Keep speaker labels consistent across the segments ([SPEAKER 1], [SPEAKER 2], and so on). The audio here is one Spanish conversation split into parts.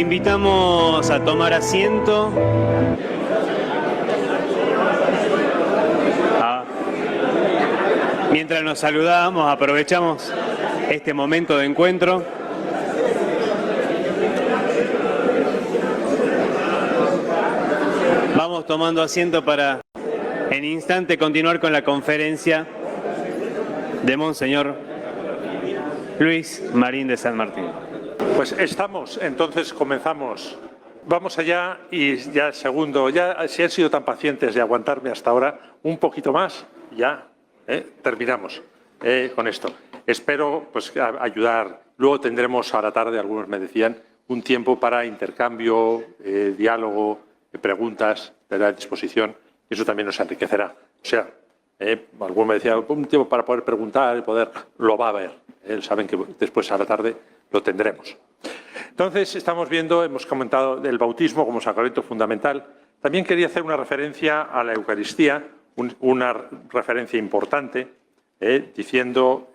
[SPEAKER 1] invitamos a tomar asiento. Mientras nos saludamos, aprovechamos este momento de encuentro. Vamos tomando asiento para en instante continuar con la conferencia de Monseñor Luis Marín de San Martín.
[SPEAKER 2] Pues estamos, entonces comenzamos. Vamos allá y ya segundo, ya si han sido tan pacientes de aguantarme hasta ahora, un poquito más, ya terminamos con esto. Espero pues ayudar. Luego tendremos a la tarde, algunos me decían, un tiempo para intercambio, diálogo, preguntas, de la disposición. Eso también nos enriquecerá. O sea, alguno me decía, un tiempo para poder preguntar y poder, lo va a haber. Saben que después a la tarde lo tendremos. Entonces, hemos comentado el bautismo como sacramento fundamental. También quería hacer una referencia a la Eucaristía, una referencia importante, diciendo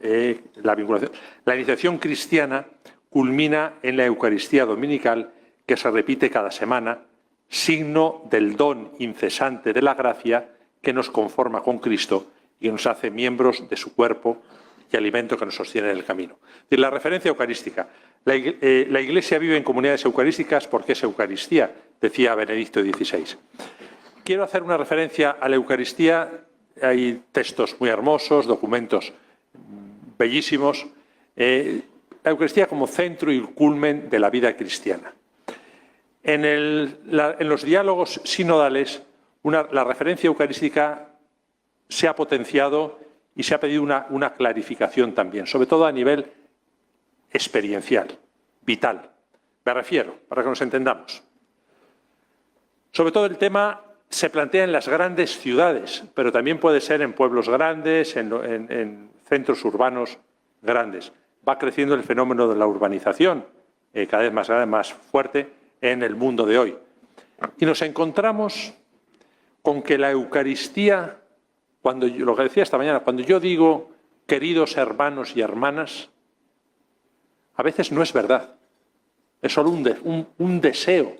[SPEAKER 2] la vinculación. La iniciación cristiana culmina en la Eucaristía dominical, que se repite cada semana, signo del don incesante de la gracia que nos conforma con Cristo y nos hace miembros de su cuerpo y alimento que nos sostiene en el camino. Y la referencia eucarística. La Iglesia vive en comunidades eucarísticas porque es Eucaristía, decía Benedicto XVI. Quiero hacer una referencia a la Eucaristía. Hay textos muy hermosos, documentos bellísimos. La Eucaristía como centro y culmen de la vida cristiana. En los diálogos sinodales, la referencia eucarística se ha potenciado y se ha pedido una clarificación también, sobre todo a nivel experiencial, vital. Me refiero, para que nos entendamos. Sobre todo el tema se plantea en las grandes ciudades, pero también puede ser en pueblos grandes, en centros urbanos grandes. Va creciendo el fenómeno de la urbanización, cada vez más grande, más fuerte en el mundo de hoy. Y nos encontramos con que la Eucaristía, lo que decía esta mañana, cuando yo digo queridos hermanos y hermanas, a veces no es verdad, es solo un deseo.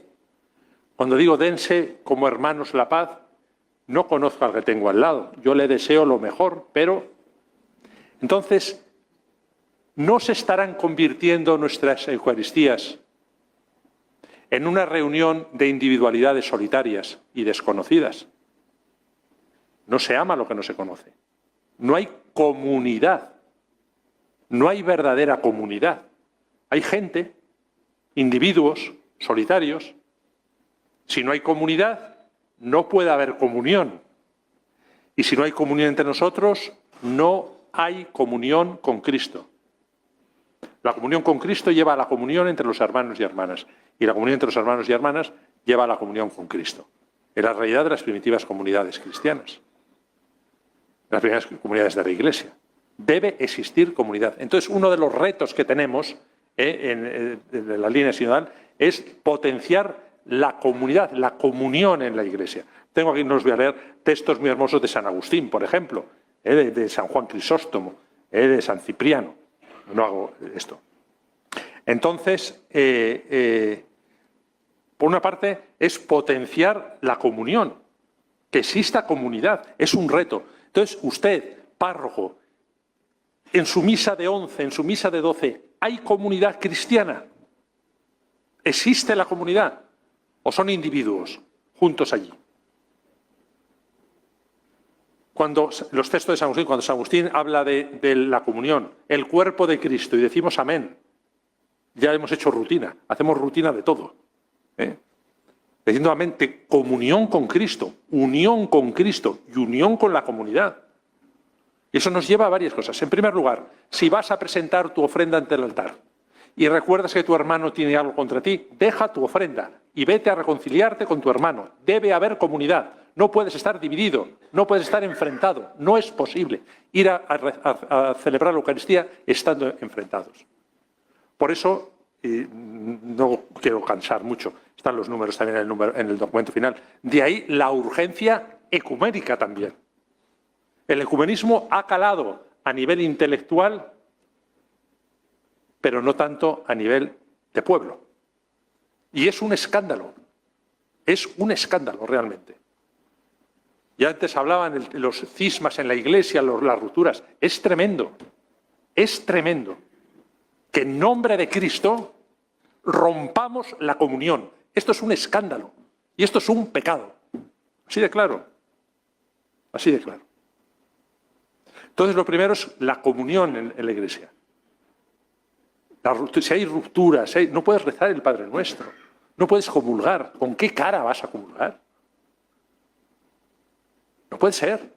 [SPEAKER 2] Cuando digo dense como hermanos la paz, no conozco al que tengo al lado, yo le deseo lo mejor, pero entonces no se estarán convirtiendo nuestras Eucaristías en una reunión de individualidades solitarias y desconocidas. No se ama lo que no se conoce. No hay comunidad. No hay verdadera comunidad. Hay gente, individuos solitarios. Si no hay comunidad, no puede haber comunión. Y si no hay comunión entre nosotros, no hay comunión con Cristo. La comunión con Cristo lleva a la comunión entre los hermanos y hermanas. Y la comunión entre los hermanos y hermanas lleva a la comunión con Cristo. Es la realidad de las primitivas comunidades cristianas. Las primeras comunidades de la Iglesia. Debe existir comunidad. Entonces, uno de los retos que tenemos en la línea sinodal es potenciar la comunidad, la comunión en la Iglesia. Tengo aquí, no os voy a leer, textos muy hermosos de San Agustín, por ejemplo, de San Juan Crisóstomo, de San Cipriano. No hago esto. Entonces, por una parte, es potenciar la comunión, que exista comunidad, es un reto. Entonces, usted, párroco, en su misa de 11, en su misa de 12, ¿hay comunidad cristiana? ¿Existe la comunidad? ¿O son individuos juntos allí? Cuando los textos de San Agustín, cuando San Agustín habla de la comunión, el cuerpo de Cristo, y decimos amén, ya hemos hecho rutina, hacemos rutina de todo. Diciendo amén, de comunión con Cristo, unión con Cristo y unión con la comunidad. Y eso nos lleva a varias cosas. En primer lugar, si vas a presentar tu ofrenda ante el altar y recuerdas que tu hermano tiene algo contra ti, deja tu ofrenda y vete a reconciliarte con tu hermano. Debe haber comunidad. No puedes estar dividido, no puedes estar enfrentado. No es posible ir a celebrar la Eucaristía estando enfrentados. Por eso, no quiero cansar mucho, están los números también en el documento final, de ahí la urgencia ecuménica también. El ecumenismo ha calado a nivel intelectual, pero no tanto a nivel de pueblo. Y es un escándalo realmente. Y antes hablaban de los cismas en la Iglesia, las rupturas. Es tremendo que en nombre de Cristo rompamos la comunión. Esto es un escándalo y esto es un pecado. Así de claro. Así de claro. Entonces lo primero es la comunión en la Iglesia. Si hay rupturas, no puedes rezar el Padre Nuestro, no puedes comulgar. ¿Con qué cara vas a comulgar? No puede ser.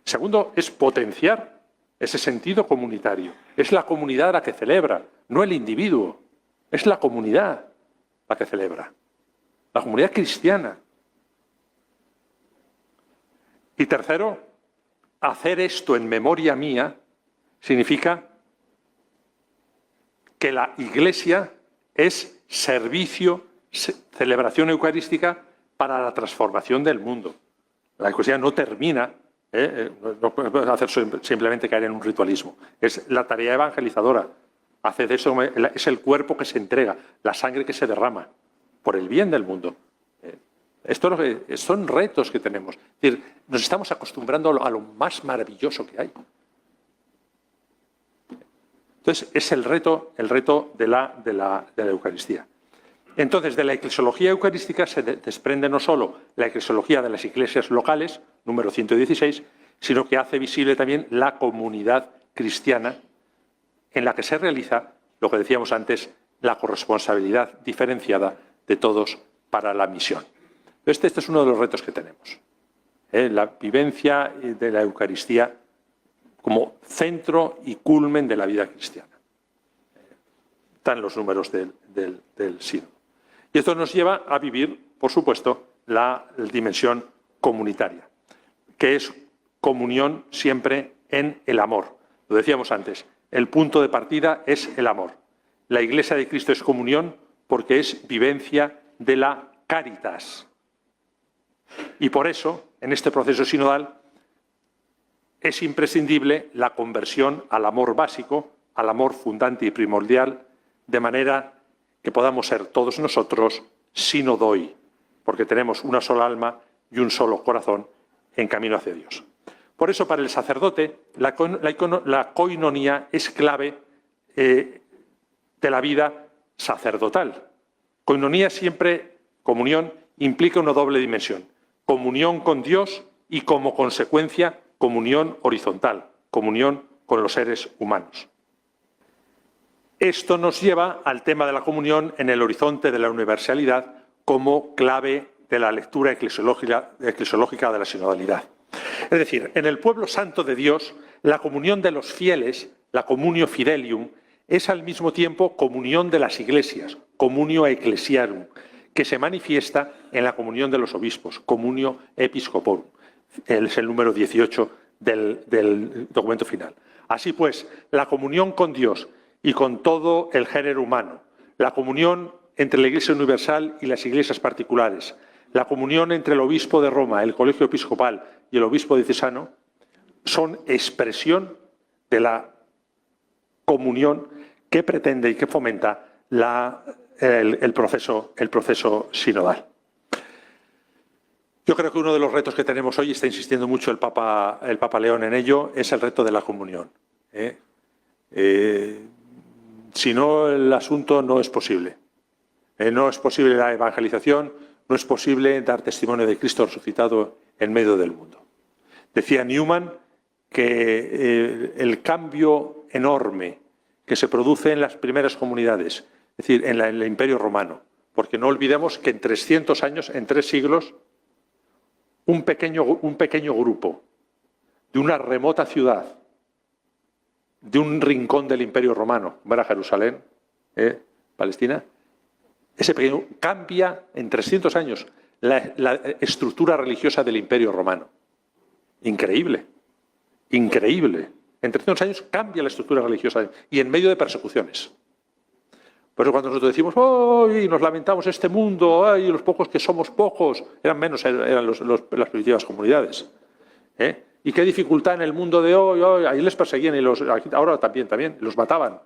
[SPEAKER 2] Segundo, es potenciar ese sentido comunitario. Es la comunidad la que celebra, no el individuo. Es la comunidad la que celebra. La comunidad cristiana. Y tercero, hacer esto en memoria mía significa que la Iglesia es servicio, celebración eucarística para la transformación del mundo. La Eucaristía no termina, no puede hacer simplemente caer en un ritualismo. Es la tarea evangelizadora. Hace de eso, es el cuerpo que se entrega, la sangre que se derrama por el bien del mundo. Esto son retos que tenemos. Es decir, nos estamos acostumbrando a lo más maravilloso que hay. Entonces, es el reto de la Eucaristía. Entonces, de la eclesiología eucarística se desprende no solo la eclesiología de las iglesias locales, número 116, sino que hace visible también la comunidad cristiana en la que se realiza, lo que decíamos antes, la corresponsabilidad diferenciada de todos para la misión. Este es uno de los retos que tenemos. La vivencia de la Eucaristía como centro y culmen de la vida cristiana. Están los números del sínodo. Y esto nos lleva a vivir, por supuesto, la dimensión comunitaria, que es comunión siempre en el amor. Lo decíamos antes, el punto de partida es el amor. La Iglesia de Cristo es comunión porque es vivencia de la caritas. Y por eso, en este proceso sinodal, es imprescindible la conversión al amor básico, al amor fundante y primordial, de manera que podamos ser todos nosotros sinodoi, porque tenemos una sola alma y un solo corazón en camino hacia Dios. Por eso, para el sacerdote, la koinonía es clave de la vida sacerdotal. Koinonía siempre, comunión, implica una doble dimensión. Comunión con Dios y, como consecuencia, comunión horizontal, comunión con los seres humanos. Esto nos lleva al tema de la comunión en el horizonte de la universalidad como clave de la lectura eclesiológica de la sinodalidad. Es decir, en el pueblo santo de Dios, la comunión de los fieles, la communio fidelium, es al mismo tiempo comunión de las iglesias, communio ecclesiarum, que se manifiesta en la comunión de los obispos, communio episcoporum. Es el número 18 del documento final. Así pues, la comunión con Dios y con todo el género humano, la comunión entre la Iglesia universal y las iglesias particulares, la comunión entre el obispo de Roma, el colegio episcopal y el obispo diocesano, son expresión de la comunión que pretende y que fomenta el proceso sinodal. Yo creo que uno de los retos que tenemos hoy, está insistiendo mucho el Papa León en ello, es el reto de la comunión. Si no, el asunto no es posible. No es posible la evangelización, no es posible dar testimonio de Cristo resucitado en medio del mundo. Decía Newman que el cambio enorme que se produce en las primeras comunidades, es decir, en el Imperio Romano, porque no olvidemos que en 300 años, en 3 siglos, un pequeño grupo de una remota ciudad, de un rincón del Imperio Romano, como era Jerusalén, Palestina, ese pequeño cambia en 300 años la estructura religiosa del Imperio Romano. Increíble, increíble. En 300 años cambia la estructura religiosa y en medio de persecuciones. Por eso cuando nosotros decimos, ¡ay! Nos lamentamos este mundo, ¡ay! Los pocos que somos pocos, eran las primitivas comunidades. Y qué dificultad en el mundo de hoy, ahí les perseguían y ahora también, los mataban,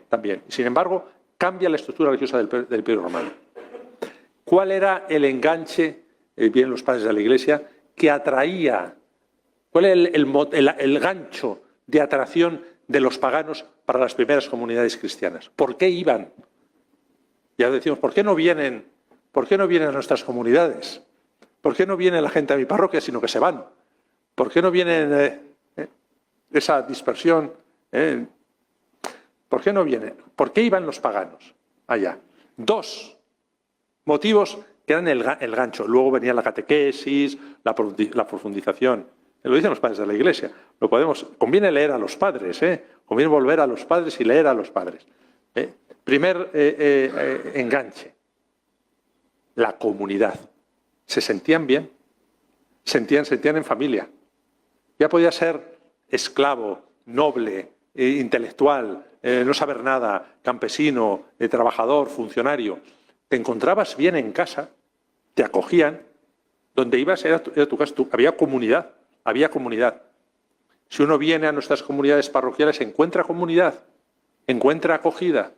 [SPEAKER 2] también. Sin embargo, cambia la estructura religiosa del Imperio Romano. ¿Cuál era el enganche, bien los padres de la Iglesia, que atraía? ¿Cuál era el gancho de atracción de los paganos para las primeras comunidades cristianas? ¿Por qué iban? Ya decimos, ¿por qué no vienen a nuestras comunidades? ¿Por qué no viene la gente a mi parroquia, sino que se van? ¿Por qué no vienen esa dispersión? ¿Por qué no vienen? ¿Por qué iban los paganos allá? Dos motivos que eran el gancho. Luego venía la catequesis, la profundización. Lo dicen los padres de la Iglesia. Conviene leer a los padres, conviene volver a los padres y leer a los padres. Primer enganche, la comunidad. Se sentían bien, sentían en familia. Ya podía ser esclavo, noble, intelectual, no saber nada, campesino, trabajador, funcionario. Te encontrabas bien en casa, te acogían, donde ibas era tu casa, había comunidad. Si uno viene a nuestras comunidades parroquiales, encuentra comunidad, encuentra acogida.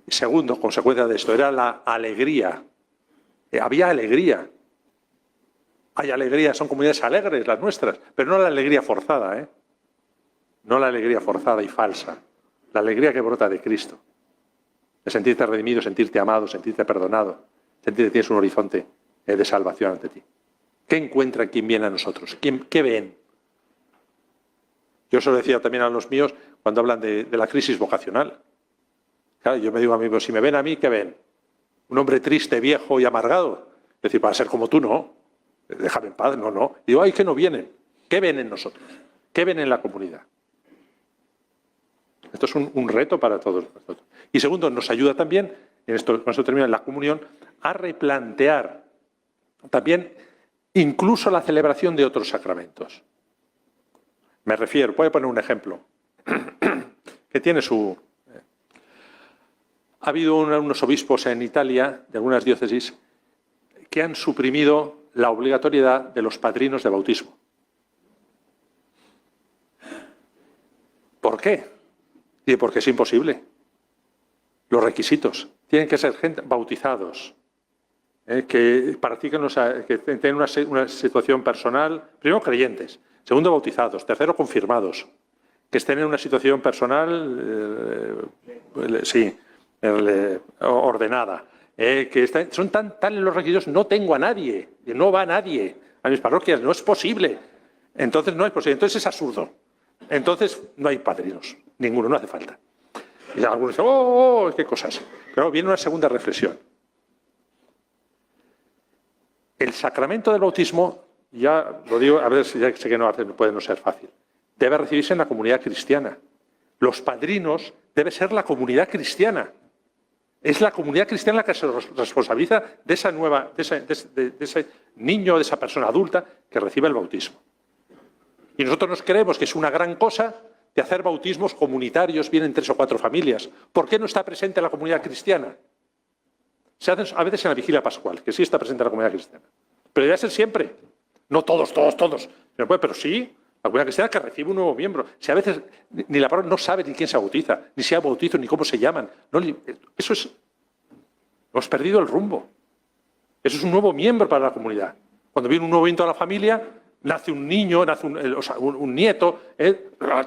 [SPEAKER 2] Segundo, consecuencia de esto, era la alegría. Había alegría. Hay alegría, son comunidades alegres las nuestras, pero no la alegría forzada, no la alegría forzada y falsa. La alegría que brota de Cristo. De sentirte redimido, sentirte amado, sentirte perdonado, sentirte que tienes un horizonte de salvación ante ti. ¿Qué encuentran quien viene a nosotros? ¿Qué ven? Yo se lo decía también a los míos cuando hablan de la crisis vocacional. Claro, yo me digo a mí, pues, si me ven a mí, ¿qué ven? Un hombre triste, viejo y amargado. Es decir, para ser como tú, no. Déjame en paz, no. Y digo, ay, que no vienen. ¿Qué ven en nosotros? ¿Qué ven en la comunidad? Esto es un reto para todos nosotros. Y segundo, nos ayuda también, con esto termina en la comunión, a replantear también incluso la celebración de otros sacramentos. Me refiero, voy a poner un ejemplo, que tiene su... Ha habido unos obispos en Italia, de algunas diócesis, que han suprimido la obligatoriedad de los padrinos de bautismo. ¿Por qué? Porque es imposible. Los requisitos. Tienen que ser gente bautizados, que practiquen, que tengan una situación personal, primero creyentes, segundo bautizados, tercero confirmados, que estén en una situación personal, ordenada, que son tan los requisitos, no tengo a nadie, no va nadie a mis parroquias, no es posible. Entonces no es posible, entonces es absurdo. Entonces no hay padrinos, ninguno, no hace falta. Y algunos dicen, qué cosas. Pero viene una segunda reflexión. El sacramento del bautismo, ya lo digo, a ver si ya sé que puede no ser fácil, debe recibirse en la comunidad cristiana. Los padrinos debe ser la comunidad cristiana. Es la comunidad cristiana la que se responsabiliza de ese niño, de esa persona adulta que recibe el bautismo. Y nosotros nos creemos que es una gran cosa de hacer bautismos comunitarios, vienen 3 o 4 familias. ¿Por qué no está presente la comunidad cristiana? Se hacen a veces en la vigilia pascual, que sí está presente la comunidad cristiana. Pero debe ser siempre. No todos. Pero sí, la comunidad cristiana que recibe un nuevo miembro. Si a veces ni la parroquia no sabe ni quién se bautiza, ni si ha bautizo, ni cómo se llaman. Eso es... Hemos perdido el rumbo. Eso es un nuevo miembro para la comunidad. Cuando viene un nuevo miembro a la familia, nace un niño, nace un nieto,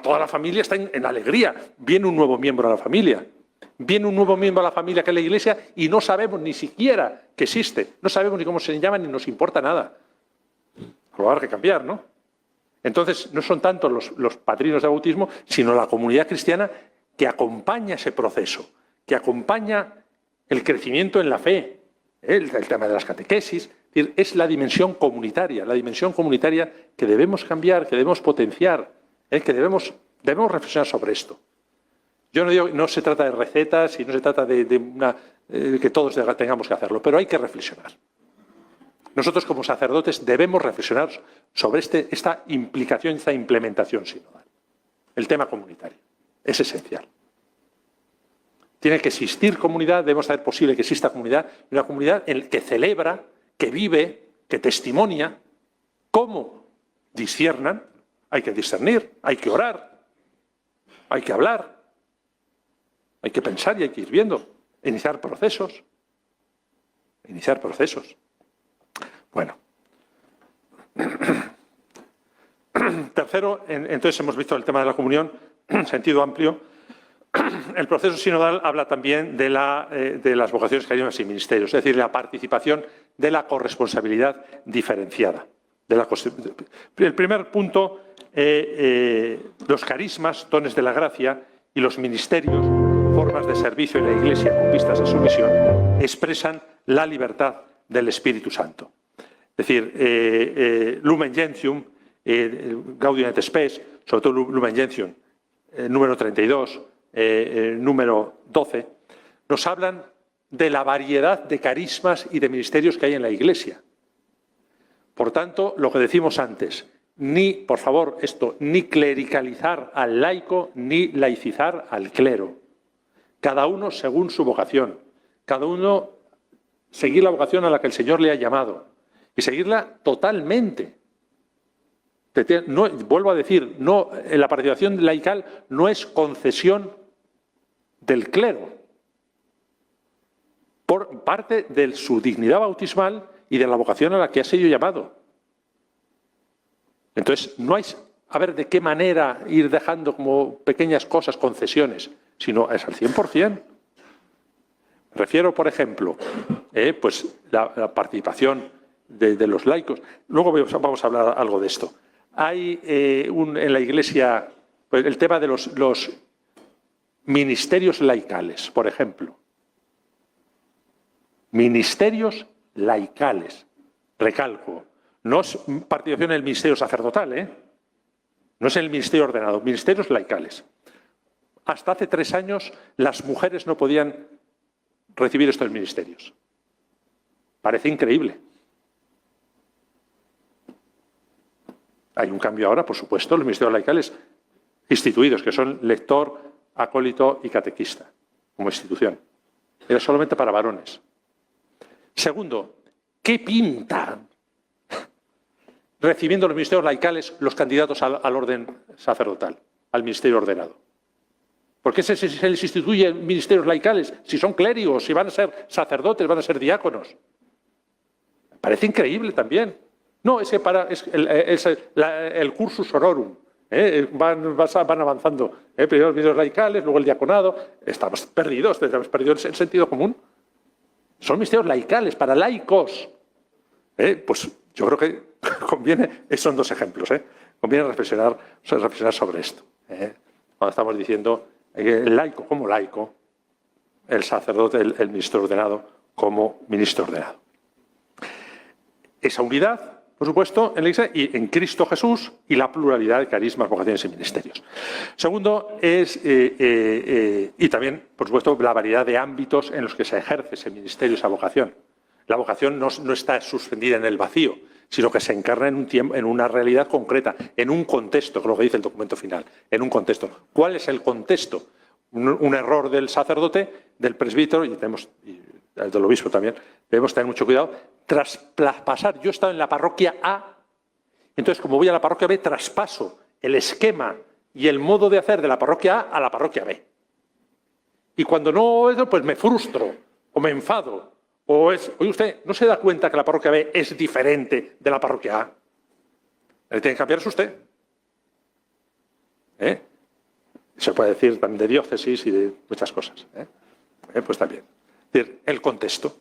[SPEAKER 2] toda la familia está en alegría. Viene un nuevo miembro a la familia. Viene un nuevo miembro a la familia que es la Iglesia y no sabemos ni siquiera que existe. No sabemos ni cómo se llama ni nos importa nada. Lo va a haber que cambiar, ¿no? Entonces, no son tanto los padrinos de bautismo, sino la comunidad cristiana que acompaña ese proceso, que acompaña el crecimiento en la fe, el tema de las catequesis. Es la dimensión comunitaria que debemos cambiar, que debemos potenciar, que debemos reflexionar sobre esto. Yo no digo, no se trata de recetas y no se trata de que todos tengamos que hacerlo, pero hay que reflexionar. Nosotros como sacerdotes debemos reflexionar sobre esta implicación, esta implementación sinodal. El tema comunitario es esencial. Tiene que existir comunidad, debemos hacer posible que exista comunidad, una comunidad que celebra, que vive, que testimonia. ¿Cómo disciernan? Hay que discernir, hay que orar, hay que hablar, hay que pensar y hay que ir viendo, iniciar procesos. iniciar procesos. Bueno. Tercero, entonces hemos visto el tema de la comunión en sentido amplio. El proceso sinodal habla también de las vocaciones carismas y ministerios, es decir, la participación de la corresponsabilidad diferenciada. El primer punto, los carismas, dones de la gracia, y los ministerios, formas de servicio en la Iglesia con vistas a su misión, expresan la libertad del Espíritu Santo. Es decir, Lumen Gentium, Gaudium et Spes, sobre todo Lumen Gentium, número 32, número 12, nos hablan de la variedad de carismas y de ministerios que hay en la Iglesia. Por tanto, lo que decimos antes, por favor, ni clericalizar al laico, ni laicizar al clero. Cada uno según su vocación. Cada uno seguir la vocación a la que el Señor le ha llamado. Y seguirla totalmente. No, vuelvo a decir, la participación laical no es concesión del clero. Por parte de su dignidad bautismal y de la vocación a la que ha sido llamado. Entonces, no hay a ver de qué manera ir dejando como pequeñas cosas, concesiones, sino es al 100%. Me refiero, por ejemplo, pues la participación de los laicos. Luego vamos a hablar algo de esto. Hay en la Iglesia pues, el tema de los ministerios laicales, por ejemplo. Ministerios laicales. Recalco. No es participación en el ministerio sacerdotal, no es en el ministerio ordenado, ministerios laicales. Hasta hace 3 años las mujeres no podían recibir estos ministerios. Parece increíble. Hay un cambio ahora, por supuesto, los ministerios laicales instituidos, que son lector, acólito y catequista, como institución. Era solamente para varones. Segundo, ¿qué pinta recibiendo los ministerios laicales los candidatos al orden sacerdotal, al ministerio ordenado? ¿Por qué se les instituye ministerios laicales si son clérigos, si van a ser sacerdotes, van a ser diáconos? Parece increíble también. No, es que el cursus honorum, van avanzando. Primero los ministerios laicales, luego el diaconado. Estamos perdidos, hemos perdido el sentido común. Son ministerios laicales, para laicos. Pues yo creo que conviene, son 2 ejemplos, conviene reflexionar sobre esto. Cuando estamos diciendo el laico como laico, el sacerdote, el ministro ordenado como ministro ordenado. Esa unidad, por supuesto, en la Iglesia y en Cristo Jesús y la pluralidad de carismas, vocaciones y ministerios. Segundo es, y también, por supuesto, la variedad de ámbitos en los que se ejerce ese ministerio, esa vocación. La vocación no está suspendida en el vacío, sino que se encarna en una realidad concreta, en un contexto, que es lo que dice el documento final, en un contexto. ¿Cuál es el contexto? Un error del sacerdote, del presbítero, y el del obispo también, debemos tener mucho cuidado, traspasar. Yo he estado en la parroquia A, entonces como voy a la parroquia B, traspaso el esquema y el modo de hacer de la parroquia A la parroquia B. Y cuando no, pues me frustro o me enfado. Oye, usted no se da cuenta que la parroquia B es diferente de la parroquia A. Le tiene que cambiarse usted. Se puede decir también de diócesis y de muchas cosas. Pues también. Es decir, el contexto.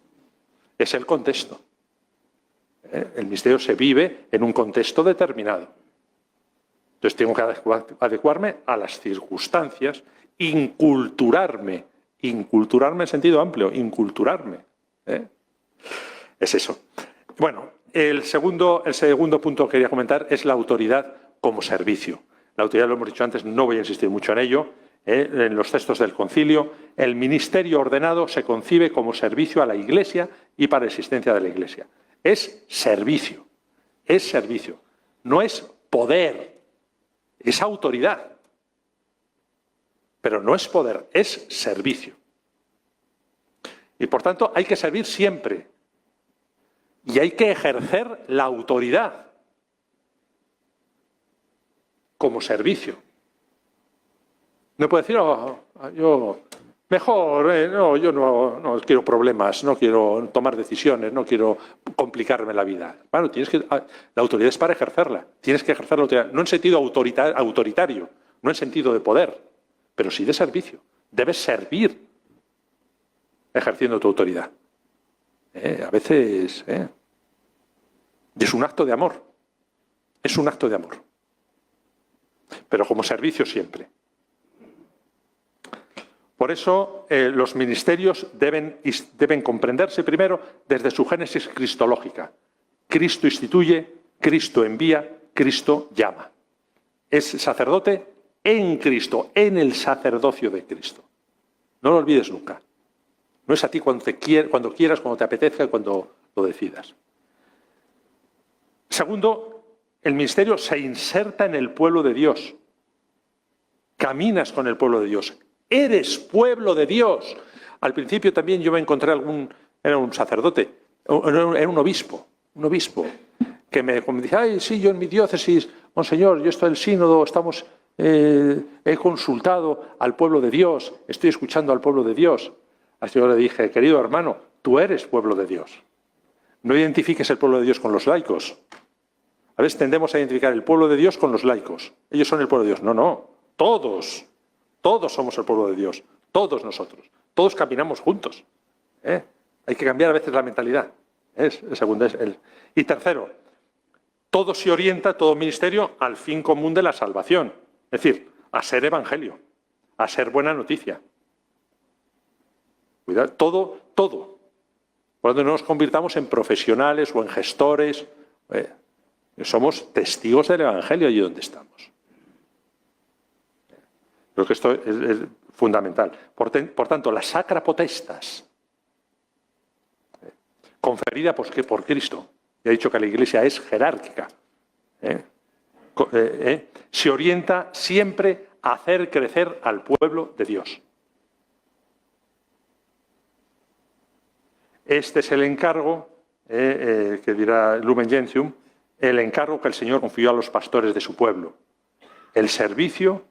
[SPEAKER 2] Es el contexto. El misterio se vive en un contexto determinado. Entonces tengo que adecuarme a las circunstancias, inculturarme en sentido amplio, inculturarme. Es eso. Bueno, el segundo punto que quería comentar es la autoridad como servicio. La autoridad, lo hemos dicho antes, no voy a insistir mucho en ello. En los textos del concilio, el ministerio ordenado se concibe como servicio a la Iglesia y para la existencia de la Iglesia. Es servicio, no es poder, es autoridad. Pero no es poder, es servicio. Y por tanto hay que servir siempre. Y hay que ejercer la autoridad como servicio. No puedo decir, yo Mejor, no, yo no quiero problemas, no quiero tomar decisiones, no quiero complicarme la vida. Bueno, la autoridad es para ejercerla. Tienes que ejercer la autoridad, no en sentido autoritario, no en sentido de poder, pero sí de servicio. Debes servir ejerciendo tu autoridad. A veces es un acto de amor. Es un acto de amor. Pero como servicio siempre. Por eso los ministerios deben comprenderse primero desde su génesis cristológica. Cristo instituye, Cristo envía, Cristo llama. Es sacerdote en Cristo, en el sacerdocio de Cristo. No lo olvides nunca. No es a ti cuando quieras, cuando te apetezca, cuando lo decidas. Segundo, el ministerio se inserta en el pueblo de Dios. Caminas con el pueblo de Dios. Eres pueblo de Dios. Al principio también yo me encontré era un sacerdote, era un obispo, que me dice, ay, sí, yo en mi diócesis, monseñor, yo estoy en el sínodo, he consultado al pueblo de Dios, estoy escuchando al pueblo de Dios. Así yo le dije, querido hermano, tú eres pueblo de Dios. No identifiques el pueblo de Dios con los laicos. A veces tendemos a identificar el pueblo de Dios con los laicos. Ellos son el pueblo de Dios. No, todos somos el pueblo de Dios, todos nosotros, todos caminamos juntos. Hay que cambiar a veces la mentalidad. Y tercero, todo se orienta, todo ministerio, al fin común de la salvación, es decir, a ser evangelio, a ser buena noticia. Cuidado, todo. Cuando no nos convirtamos en profesionales o en gestores, somos testigos del evangelio allí donde estamos. Creo que esto es fundamental. Por tanto, la sacra potestas, conferida por Cristo, y ha dicho que la Iglesia es jerárquica, se orienta siempre a hacer crecer al pueblo de Dios. Este es el encargo, que dirá Lumen Gentium, el encargo que el Señor confió a los pastores de su pueblo. El servicio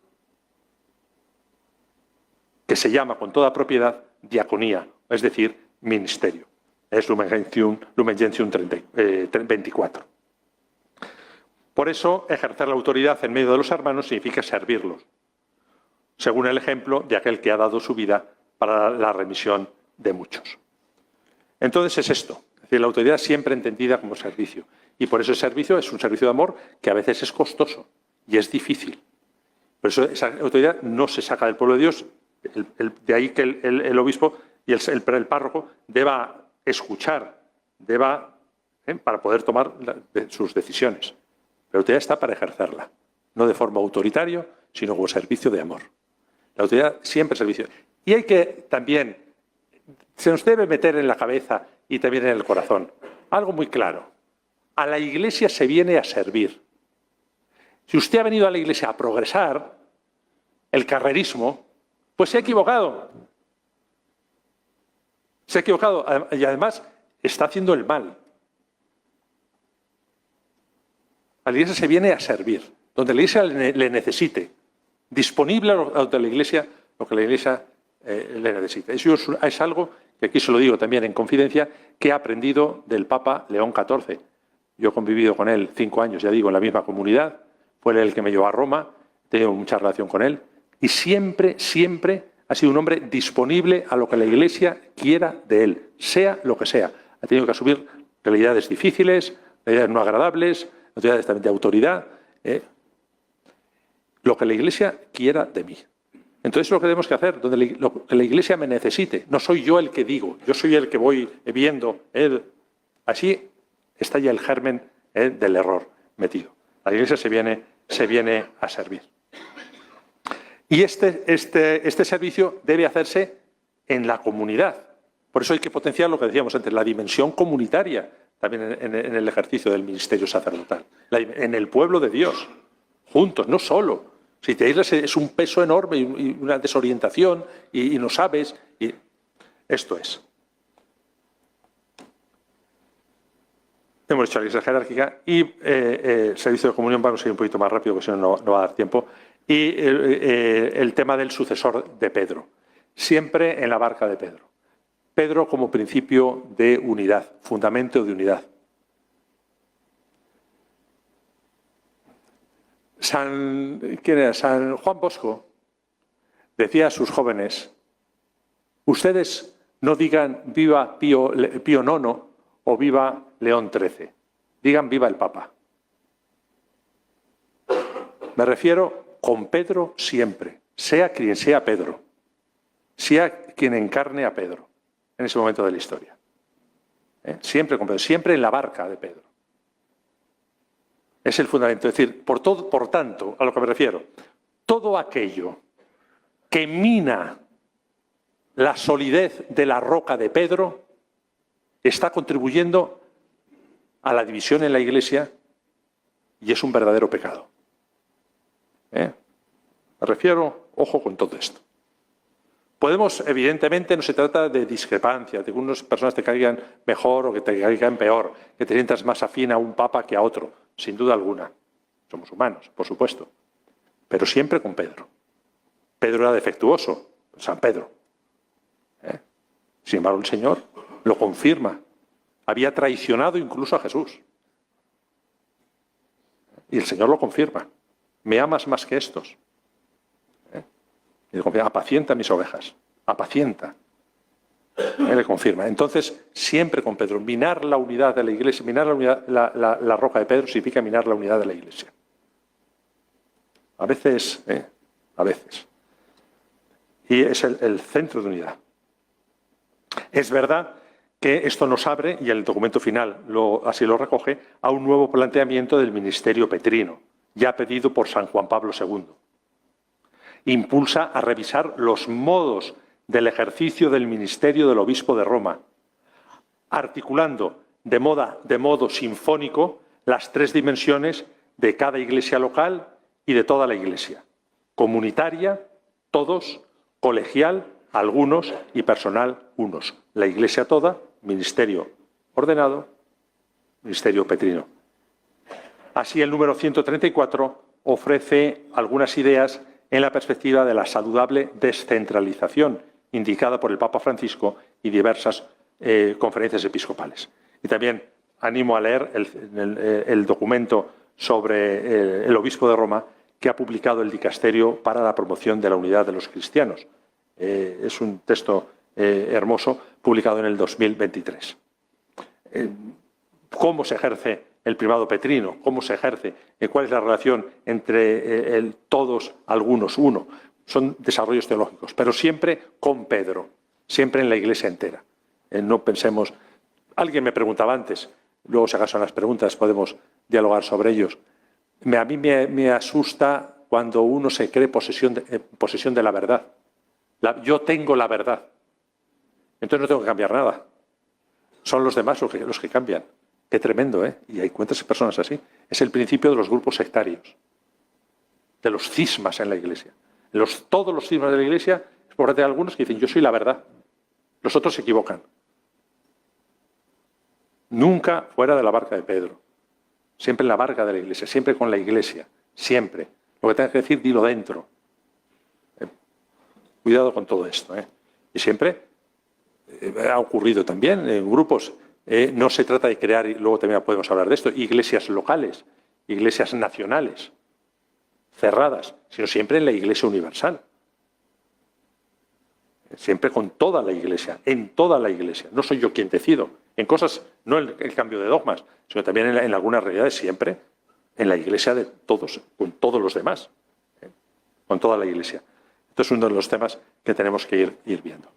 [SPEAKER 2] que se llama con toda propiedad diaconía, es decir, ministerio. Es Lumen Gentium 24. Por eso, ejercer la autoridad en medio de los hermanos significa servirlos, según el ejemplo de aquel que ha dado su vida para la remisión de muchos. Entonces es esto, es decir, la autoridad siempre entendida como servicio. Y por eso el servicio es un servicio de amor que a veces es costoso y es difícil. Por eso esa autoridad no se saca del pueblo de Dios. De ahí que el obispo y el párroco deba escuchar, para poder tomar sus decisiones. La autoridad está para ejercerla, no de forma autoritaria, sino como servicio de amor. La autoridad siempre es servicio. Y hay que también, se nos debe meter en la cabeza y también en el corazón, algo muy claro. A la Iglesia se viene a servir. Si usted ha venido a la Iglesia a progresar, el carrerismo, pues se ha equivocado. Se ha equivocado y además está haciendo el mal. A la Iglesia se viene a servir, donde la Iglesia le necesite. Disponible a la Iglesia lo que la Iglesia le necesita. Eso es algo que aquí se lo digo también en confidencia, que he aprendido del Papa León XIV. Yo he convivido con él 5 años, ya digo, en la misma comunidad. Fue él el que me llevó a Roma, tengo mucha relación con él. Y siempre ha sido un hombre disponible a lo que la Iglesia quiera de él, sea lo que sea. Ha tenido que asumir realidades difíciles, realidades no agradables, realidades también de autoridad. Lo que la Iglesia quiera de mí. Entonces lo que tenemos que hacer, lo que la Iglesia me necesite. No soy yo el que digo, yo soy el que voy viendo. Así está ya el germen del error metido. La Iglesia se viene a servir. Y este servicio debe hacerse en la comunidad. Por eso hay que potenciar lo que decíamos antes, la dimensión comunitaria, también en el ejercicio del ministerio sacerdotal. En el pueblo de Dios, juntos, no solo. Si te aíslas es un peso enorme y una desorientación y no sabes. Y esto es. Hemos hecho la Iglesia jerárquica y servicio de comunión, vamos a ir un poquito más rápido porque si no va a dar tiempo. Y el tema del sucesor de Pedro. siempre en la barca de Pedro. Pedro como principio de unidad, fundamento de unidad. ¿Quién era? San Juan Bosco decía a sus jóvenes: ustedes no digan viva Pío IX o viva León XIII, digan viva el Papa. Me refiero con Pedro siempre, sea quien sea Pedro, sea quien encarne a Pedro en ese momento de la historia. Siempre con Pedro, siempre en la barca de Pedro. Es el fundamento. Es decir, por tanto, a lo que me refiero, todo aquello que mina la solidez de la roca de Pedro está contribuyendo a la división en la Iglesia y es un verdadero pecado. Me refiero, ojo con todo esto. Podemos, evidentemente, no se trata de discrepancia, de que unas personas te caigan mejor o que te caigan peor, que te sientas más afín a un papa que a otro, sin duda alguna. Somos humanos, por supuesto, pero siempre con Pedro. Pedro era defectuoso, San Pedro. Sin embargo, el Señor lo confirma. Había traicionado incluso a Jesús. Y el Señor lo confirma. ¿Me amas más que estos? Y le confirma: apacienta mis ovejas, apacienta. Le confirma. Entonces, siempre con Pedro. Minar la unidad de la Iglesia, minar la roca de Pedro significa minar la unidad de la Iglesia. A veces, a veces. Y es el centro de unidad. Es verdad que esto nos abre, y el documento final así lo recoge, a un nuevo planteamiento del ministerio petrino, ya pedido por San Juan Pablo II. Impulsa a revisar los modos del ejercicio del ministerio del obispo de Roma, articulando de modo sinfónico las tres dimensiones de cada iglesia local y de toda la iglesia: comunitaria, todos; colegial, algunos; y personal, unos. La iglesia toda, ministerio ordenado, ministerio petrino. Así, el número 134 ofrece algunas ideas en la perspectiva de la saludable descentralización indicada por el Papa Francisco y diversas conferencias episcopales. Y también animo a leer el documento sobre el obispo de Roma que ha publicado el Dicasterio para la promoción de la unidad de los cristianos. Es un texto hermoso, publicado en el 2023. ¿Cómo se ejerce el primado petrino? ¿Cómo se ejerce? ¿Cuál es la relación entre el todos, algunos, uno? Son desarrollos teológicos, pero siempre con Pedro, siempre en la Iglesia entera. No pensemos... Alguien me preguntaba antes, luego si acaso en las preguntas podemos dialogar sobre ellos. A mí me asusta cuando uno se cree posesión de la verdad. Yo tengo la verdad. Entonces no tengo que cambiar nada. Son los demás los que cambian. Qué tremendo, ¿eh? Y hay cuántas personas así. Es el principio de los grupos sectarios, de los cismas en la Iglesia. Todos los cismas de la Iglesia, es por parte de algunos que dicen: yo soy la verdad. Los otros se equivocan. Nunca fuera de la barca de Pedro. Siempre en la barca de la Iglesia, siempre con la Iglesia, siempre. Lo que tengas que decir, dilo dentro. Cuidado con todo esto. Y siempre ha ocurrido también en grupos. No se trata de crear, y luego también podemos hablar de esto, iglesias locales, iglesias nacionales, cerradas, sino siempre en la Iglesia universal. Siempre con toda la Iglesia, en toda la Iglesia. No soy yo quien decido. En cosas, no el cambio de dogmas, sino también en algunas realidades, siempre en la Iglesia de todos, con todos los demás. Con toda la Iglesia. Esto es uno de los temas que tenemos que ir viendo.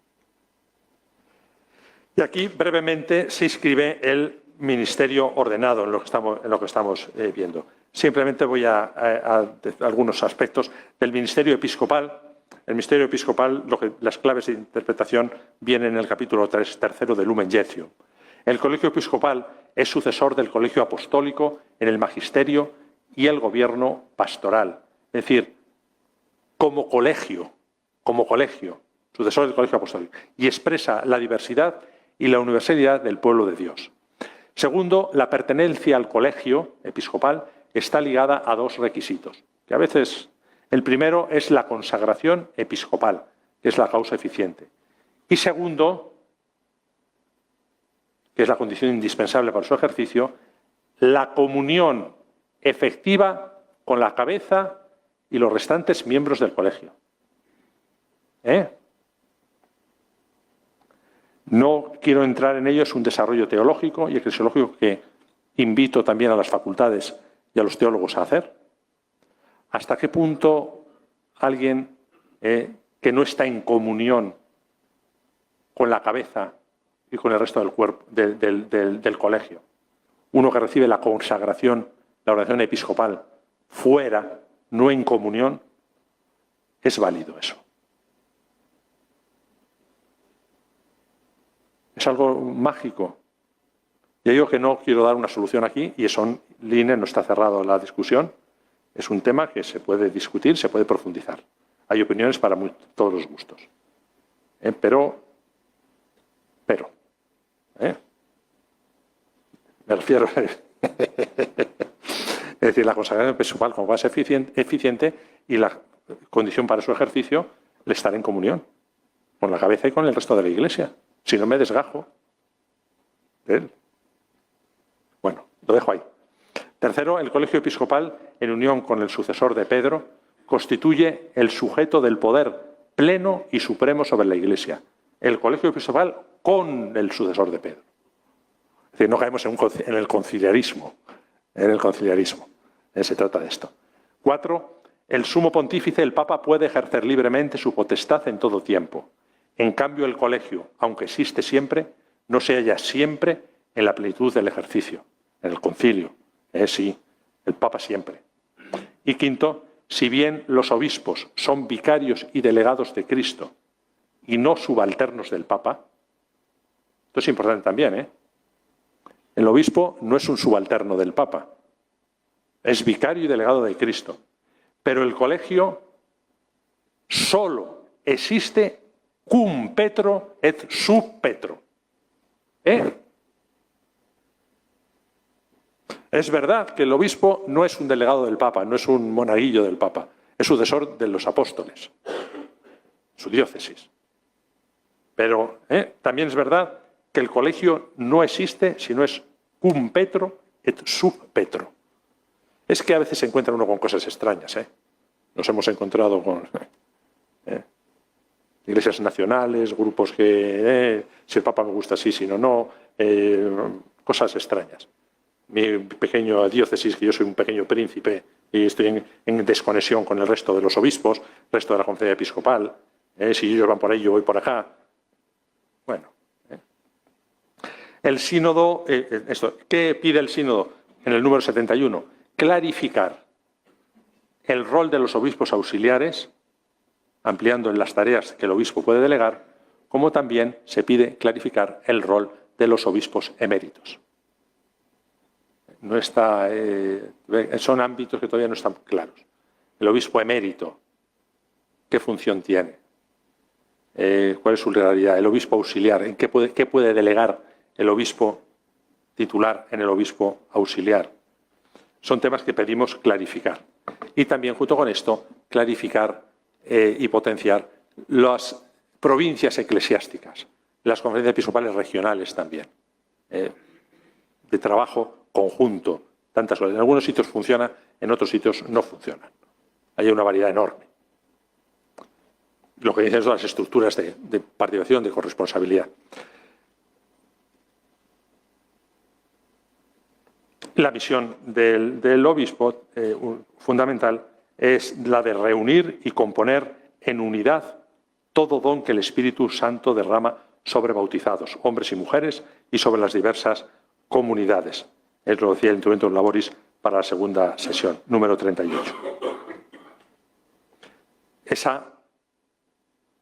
[SPEAKER 2] Y aquí, brevemente, se inscribe el ministerio ordenado en lo que estamos viendo. Simplemente voy a algunos aspectos del ministerio episcopal. El ministerio episcopal, las claves de interpretación vienen en el capítulo 3 de Lumen Gentium. El colegio episcopal es sucesor del colegio apostólico en el magisterio y el gobierno pastoral. Es decir, como colegio, sucesor del colegio apostólico, y expresa la diversidad y la universalidad del pueblo de Dios. Segundo, la pertenencia al colegio episcopal está ligada a dos requisitos, que a veces el primero es la consagración episcopal, que es la causa eficiente. Y segundo, que es la condición indispensable para su ejercicio, la comunión efectiva con la cabeza y los restantes miembros del colegio. No quiero entrar en ello, es un desarrollo teológico y eclesiológico que invito también a las facultades y a los teólogos a hacer. ¿Hasta qué punto alguien que no está en comunión con la cabeza y con el resto del cuerpo, del colegio, uno que recibe la consagración, la ordenación episcopal, fuera, no en comunión, es válido eso? Es algo mágico. Ya digo que no quiero dar una solución aquí, y eso en línea no está cerrado la discusión. Es un tema que se puede discutir, se puede profundizar. Hay opiniones para todos los gustos. Pero, me refiero es decir, la consagración episcopal como base eficiente y la condición para su ejercicio, el estar en comunión con la cabeza y con el resto de la Iglesia. Si no, me desgajo de él. Bueno, lo dejo ahí. Tercero, el colegio episcopal, en unión con el sucesor de Pedro, constituye el sujeto del poder pleno y supremo sobre la Iglesia. El colegio episcopal con el sucesor de Pedro. Es decir, no caemos en el conciliarismo. Se trata de esto. 4. El sumo pontífice, el Papa, puede ejercer libremente su potestad en todo tiempo. En cambio, el colegio, aunque existe siempre, no se halla siempre en la plenitud del ejercicio, en el concilio. Sí, el Papa siempre. Y 5, si bien los obispos son vicarios y delegados de Cristo y no subalternos del Papa, esto es importante también, El obispo no es un subalterno del Papa, es vicario y delegado de Cristo. Pero el colegio solo existe cum Petro et sub Petro. Es verdad que el obispo no es un delegado del Papa, no es un monaguillo del Papa, es sucesor de los apóstoles, su diócesis. Pero también es verdad que el colegio no existe si no es cum Petro et sub Petro. Es que a veces se encuentra uno con cosas extrañas. Nos hemos encontrado con iglesias nacionales, grupos que si el Papa me gusta sí, si no, cosas extrañas. Mi pequeña diócesis, que yo soy un pequeño príncipe y estoy en desconexión con el resto de los obispos, el resto de la conferencia episcopal, si ellos van por ahí, yo voy por acá. Bueno. El sínodo, ¿qué pide el sínodo en el número 71? Clarificar el rol de los obispos auxiliares, ampliando en las tareas que el obispo puede delegar, como también se pide clarificar el rol de los obispos eméritos. No está, son ámbitos que todavía no están claros. El obispo emérito, ¿qué función tiene? ¿Cuál es su realidad? El obispo auxiliar, ¿qué puede delegar el obispo titular en el obispo auxiliar? Son temas que pedimos clarificar. Y también, junto con esto, clarificar y potenciar las provincias eclesiásticas, las conferencias episcopales regionales también, de trabajo conjunto, tantas cosas. En algunos sitios funciona, en otros sitios no funciona. Hay una variedad enorme. Lo que dicen son las estructuras de participación, de corresponsabilidad. La misión del obispo fundamental es la de reunir y componer en unidad todo don que el Espíritu Santo derrama sobre bautizados, hombres y mujeres, y sobre las diversas comunidades. Es lo que decía el Instrumento Laboris para la segunda sesión, número 38. Esa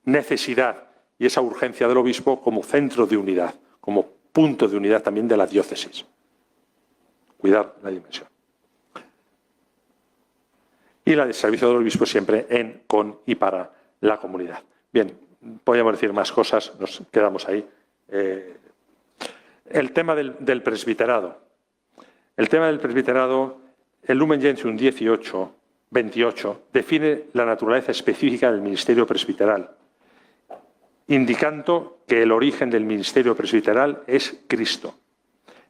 [SPEAKER 2] necesidad y esa urgencia del obispo como centro de unidad, como punto de unidad también de la diócesis. Cuidar la dimensión. Y la del servicio del obispo siempre en, con y para la comunidad. Bien, podríamos decir más cosas, nos quedamos ahí. El tema del presbiterado. El tema del presbiterado, el Lumen Gentium 28 define la naturaleza específica del ministerio presbiteral indicando que el origen del ministerio presbiteral es Cristo.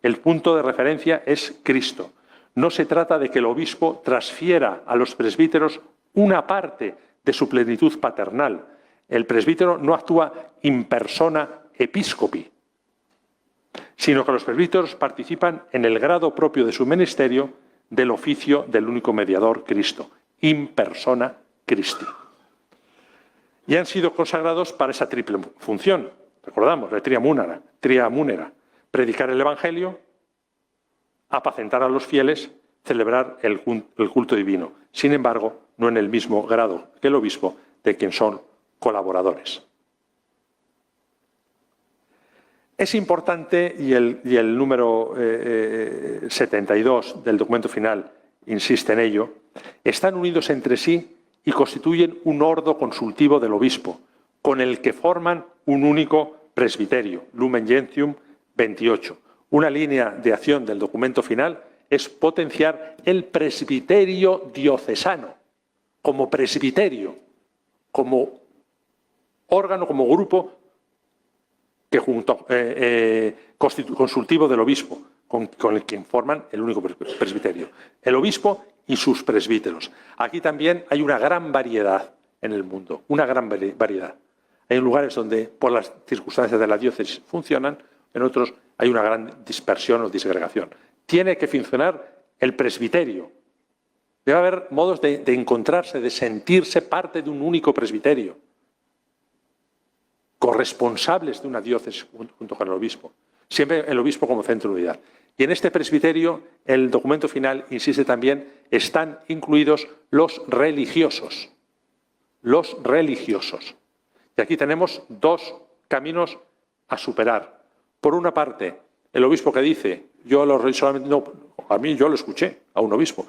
[SPEAKER 2] El punto de referencia es Cristo. No se trata de que el obispo transfiera a los presbíteros una parte de su plenitud paternal. El presbítero no actúa in persona episcopi, sino que los presbíteros participan en el grado propio de su ministerio del oficio del único mediador, Cristo, in persona Christi. Y han sido consagrados para esa triple función. Recordamos, la tria munera, predicar el Evangelio, apacentar a los fieles, celebrar el culto divino. Sin embargo, no en el mismo grado que el obispo, de quien son colaboradores. Es importante, y el número 72 del documento final insiste en ello, están unidos entre sí y constituyen un ordo consultivo del obispo, con el que forman un único presbiterio, Lumen Gentium 28. Una línea de acción del documento final es potenciar el presbiterio diocesano, como presbiterio, como órgano, como grupo que consultivo del obispo, con el que forman el único presbiterio. El obispo y sus presbíteros. Aquí también hay una gran variedad en el mundo, una gran variedad. Hay lugares donde, por las circunstancias de la diócesis, funcionan, en otros hay una gran dispersión o disgregación. Tiene que funcionar el presbiterio. Debe haber modos de encontrarse, de sentirse parte de un único presbiterio, corresponsables de una diócesis junto con el obispo. Siempre el obispo como centro de unidad. Y en este presbiterio, el documento final insiste también, están incluidos los religiosos. Los religiosos. Y aquí tenemos dos caminos a superar. Por una parte, el obispo que dice, yo lo escuché a un obispo,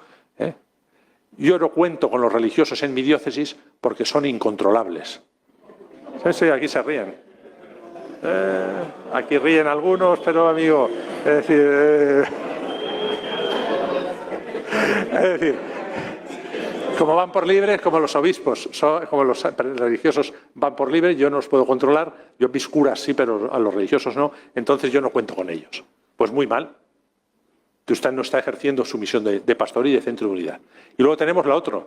[SPEAKER 2] yo no cuento con los religiosos en mi diócesis porque son incontrolables. Sí, aquí se ríen. Aquí ríen algunos, pero amigo, es decir, como van por libres, como los obispos, como los religiosos van por libre, yo no los puedo controlar, yo mis curas sí, pero a los religiosos no, entonces yo no cuento con ellos. Pues muy mal, que usted no está ejerciendo su misión de pastor y de centro de unidad. Y luego tenemos la otra,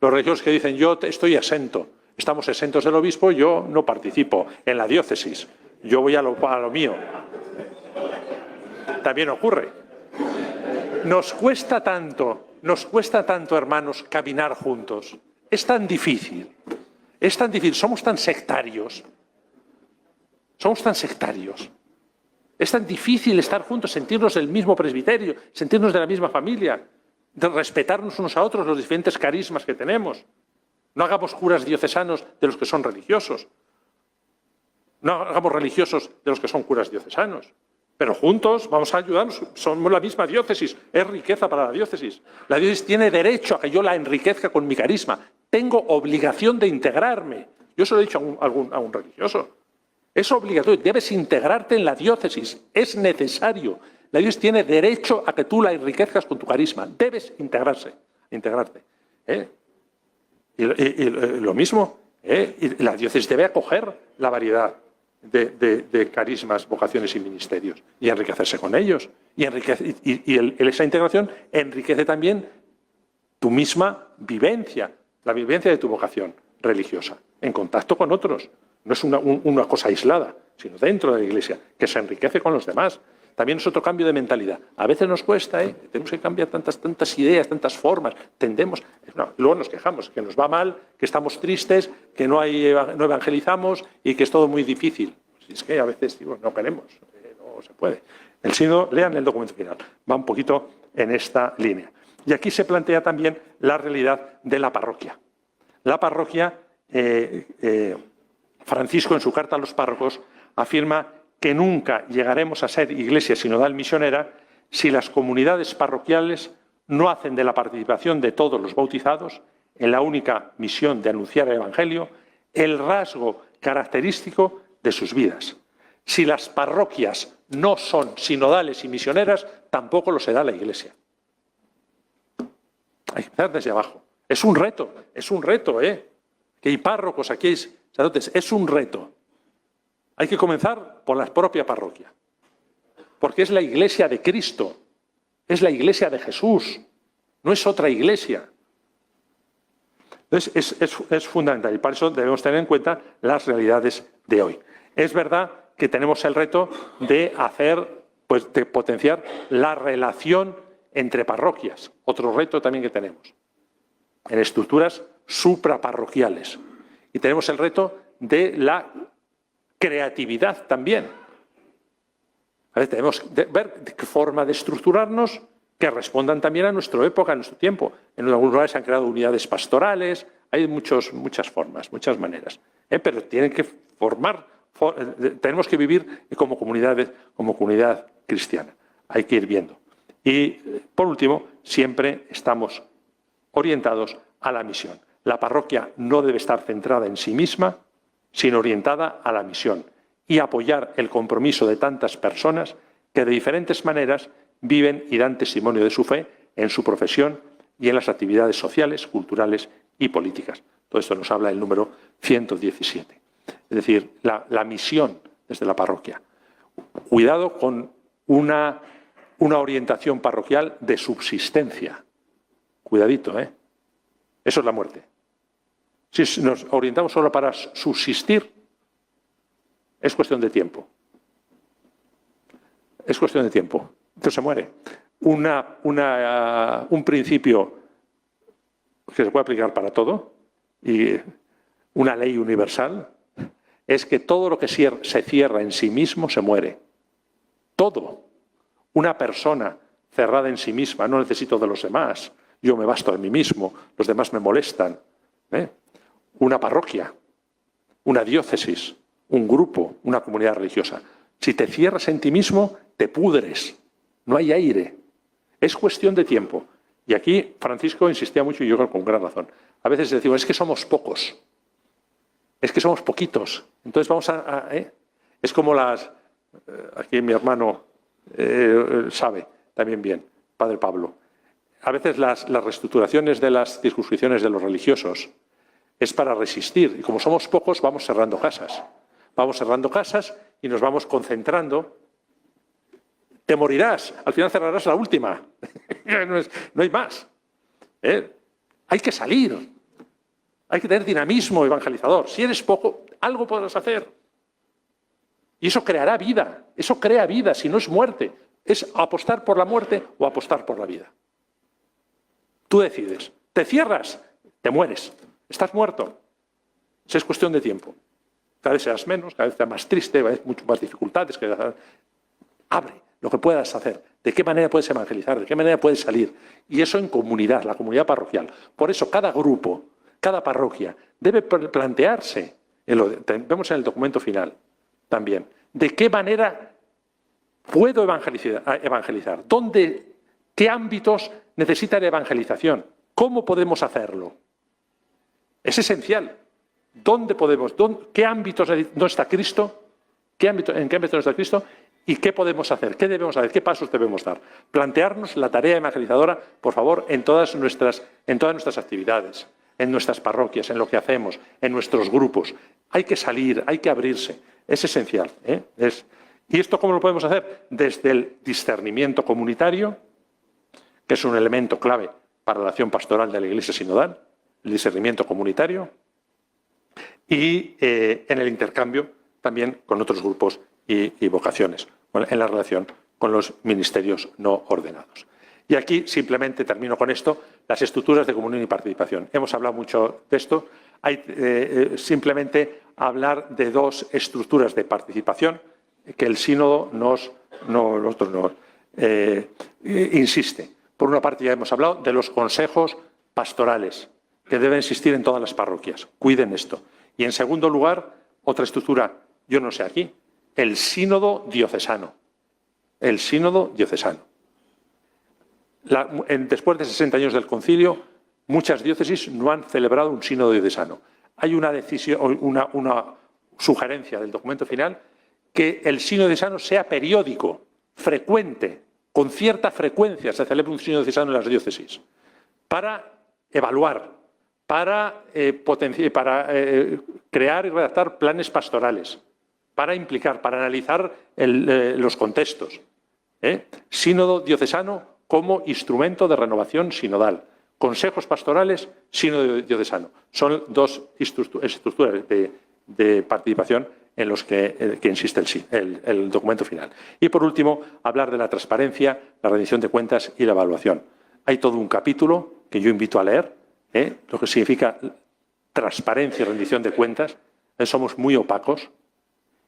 [SPEAKER 2] los religiosos que dicen, yo estoy exento, estamos exentos del obispo, yo no participo en la diócesis, yo voy a lo mío. También ocurre. Nos cuesta tanto, hermanos, caminar juntos. Es tan difícil, somos tan sectarios. Es tan difícil estar juntos, sentirnos del mismo presbiterio, sentirnos de la misma familia, de respetarnos unos a otros los diferentes carismas que tenemos. No hagamos curas diocesanos de los que son religiosos. No hagamos religiosos de los que son curas diocesanos. Pero juntos vamos a ayudarnos, somos la misma diócesis, es riqueza para la diócesis. La diócesis tiene derecho a que yo la enriquezca con mi carisma. Tengo obligación de integrarme. Yo se lo he dicho a un religioso. Es obligatorio, debes integrarte en la diócesis, es necesario. La diócesis tiene derecho a que tú la enriquezcas con tu carisma. Debes integrarte. Y lo mismo, la diócesis debe acoger la variedad de carismas, vocaciones y ministerios y enriquecerse con ellos. Y esa integración enriquece también tu misma vivencia, la vivencia de tu vocación religiosa, en contacto con otros. No es una cosa aislada, sino dentro de la Iglesia, que se enriquece con los demás. También es otro cambio de mentalidad. A veces nos cuesta, tenemos que cambiar tantas ideas, tantas formas, tendemos, luego nos quejamos, que nos va mal, que estamos tristes, que no evangelizamos y que es todo muy difícil. Es que a veces no queremos, no se puede. El sínodo, lean el documento final, va un poquito en esta línea. Y aquí se plantea también la realidad de la parroquia. La parroquia, Francisco en su carta a los párrocos afirma que nunca llegaremos a ser iglesia sinodal misionera si las comunidades parroquiales no hacen de la participación de todos los bautizados en la única misión de anunciar el Evangelio el rasgo característico de sus vidas. Si las parroquias no son sinodales y misioneras, tampoco lo será la Iglesia. Hay que empezar desde abajo. Es un reto, que hay párrocos, aquí hay sacerdotes, es un reto. Hay que comenzar por la propia parroquia, porque es la iglesia de Cristo, es la iglesia de Jesús, no es otra iglesia. Entonces es fundamental y para eso debemos tener en cuenta las realidades de hoy. Es verdad que tenemos el reto de de potenciar la relación entre parroquias, otro reto también que tenemos, en estructuras supraparroquiales. Y tenemos el reto de la creatividad también. A ver, tenemos que ver de qué forma de estructurarnos que respondan también a nuestra época, a nuestro tiempo. En algunos lugares se han creado unidades pastorales, hay muchas formas, muchas maneras. Pero tienen que tenemos que vivir como comunidad cristiana. Hay que ir viendo. Y, por último, siempre estamos orientados a la misión. La parroquia no debe estar centrada en sí misma, sino orientada a la misión y apoyar el compromiso de tantas personas que de diferentes maneras viven y dan testimonio de su fe en su profesión y en las actividades sociales, culturales y políticas. Todo esto nos habla el número 117. Es decir, la misión desde la parroquia. Cuidado con una orientación parroquial de subsistencia. Cuidadito, ¿eh? Eso es la muerte. Si nos orientamos solo para subsistir, es cuestión de tiempo. Es cuestión de tiempo. Entonces se muere. Un principio que se puede aplicar para todo y una ley universal es que todo lo que se cierra en sí mismo se muere. Todo. Una persona cerrada en sí misma, no necesito de los demás, yo me basto de mí mismo, los demás me molestan. Una parroquia, una diócesis, un grupo, una comunidad religiosa. Si te cierras en ti mismo, te pudres. No hay aire. Es cuestión de tiempo. Y aquí Francisco insistía mucho, y yo creo con gran razón. A veces decimos, es que somos pocos. Es que somos poquitos. Entonces vamos es como aquí mi hermano sabe también bien, Padre Pablo. A veces las reestructuraciones de las circunscripciones de los religiosos es para resistir. Y como somos pocos, vamos cerrando casas. Vamos cerrando casas y nos vamos concentrando. Te morirás, al final cerrarás la última. No hay más. Hay que salir. Hay que tener dinamismo evangelizador. Si eres poco, algo podrás hacer. Y eso creará vida. Eso crea vida, si no es muerte. Es apostar por la muerte o apostar por la vida. Tú decides. Te cierras, te mueres. Estás muerto. Esa es cuestión de tiempo. Cada vez seas menos, cada vez seas más triste, cada vez mucho más dificultades. Abre lo que puedas hacer. ¿De qué manera puedes evangelizar? ¿De qué manera puedes salir? Y eso en comunidad, la comunidad parroquial. Por eso cada grupo, cada parroquia debe plantearse, vemos en el documento final también, de qué manera puedo evangelizar. ¿Qué ámbitos necesitan evangelización? ¿Cómo podemos hacerlo? Es esencial. ¿Qué ámbitos no está Cristo? ¿En qué ámbito no está Cristo? ¿Y qué podemos hacer? ¿Qué debemos hacer? ¿Qué pasos debemos dar? Plantearnos la tarea evangelizadora, por favor, en todas nuestras actividades, en nuestras parroquias, en lo que hacemos, en nuestros grupos. Hay que salir, hay que abrirse. Es esencial. ¿Y esto cómo lo podemos hacer? Desde el discernimiento comunitario, que es un elemento clave para la acción pastoral de la Iglesia sinodal, el discernimiento comunitario, y en el intercambio también con otros grupos y vocaciones, en la relación con los ministerios no ordenados. Y aquí simplemente termino con esto, las estructuras de comunión y participación. Hemos hablado mucho de esto. Hay simplemente hablar de dos estructuras de participación que el sínodo insiste. Por una parte ya hemos hablado de los consejos pastorales que deben existir en todas las parroquias. Cuiden esto. Y en segundo lugar, otra estructura, yo no sé aquí, el sínodo diocesano. El sínodo diocesano. Después de 60 años del concilio, muchas diócesis no han celebrado un sínodo diocesano. Hay una decisión, una sugerencia del documento final que el sínodo diocesano sea periódico, frecuente, con cierta frecuencia se celebre un sínodo diocesano en las diócesis, para evaluar, para crear y redactar planes pastorales. para implicar, para analizar los contextos. Sínodo diocesano como instrumento de renovación sinodal. Consejos pastorales, sínodo diocesano. Son dos estructuras de participación en los que insiste el documento final. Y por último, hablar de la transparencia, la rendición de cuentas y la evaluación. Hay todo un capítulo que yo invito a leer, lo que significa transparencia y rendición de cuentas. Somos muy opacos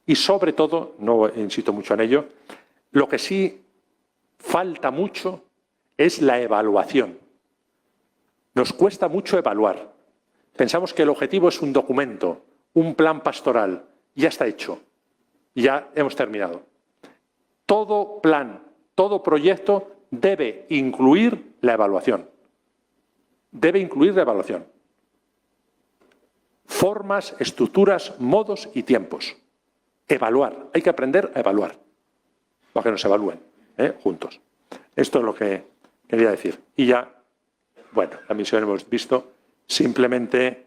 [SPEAKER 2] y, sobre todo, no insisto mucho en ello, lo que sí falta mucho es la evaluación. Nos cuesta mucho evaluar. Pensamos que el objetivo es un documento, un plan pastoral. Ya está hecho. Ya hemos terminado. Todo plan, todo proyecto debe incluir la evaluación. Debe incluir la evaluación. Formas, estructuras, modos y tiempos. Evaluar. Hay que aprender a evaluar. Para que nos evalúen juntos. Esto es lo que quería decir. Y ya, bueno, la misión hemos visto. Simplemente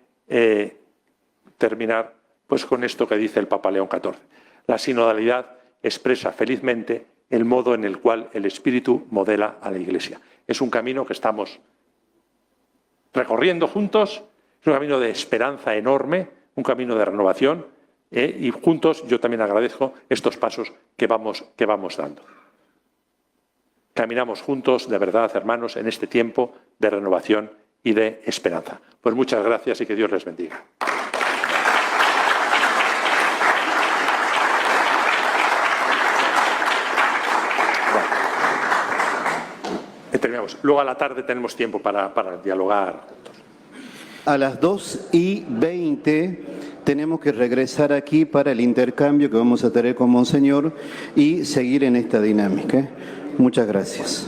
[SPEAKER 2] terminar pues con esto que dice el Papa León XIV. La sinodalidad expresa felizmente el modo en el cual el Espíritu modela a la Iglesia. Es un camino que estamos recorriendo juntos, es un camino de esperanza enorme, un camino de renovación, y juntos yo también agradezco estos pasos que vamos dando. Caminamos juntos, de verdad, hermanos, en este tiempo de renovación y de esperanza. Pues muchas gracias y que Dios les bendiga. Terminamos. Luego a la tarde tenemos tiempo para dialogar juntos.
[SPEAKER 3] A las 2:20 tenemos que regresar aquí para el intercambio que vamos a tener con Monseñor y seguir en esta dinámica. Muchas gracias.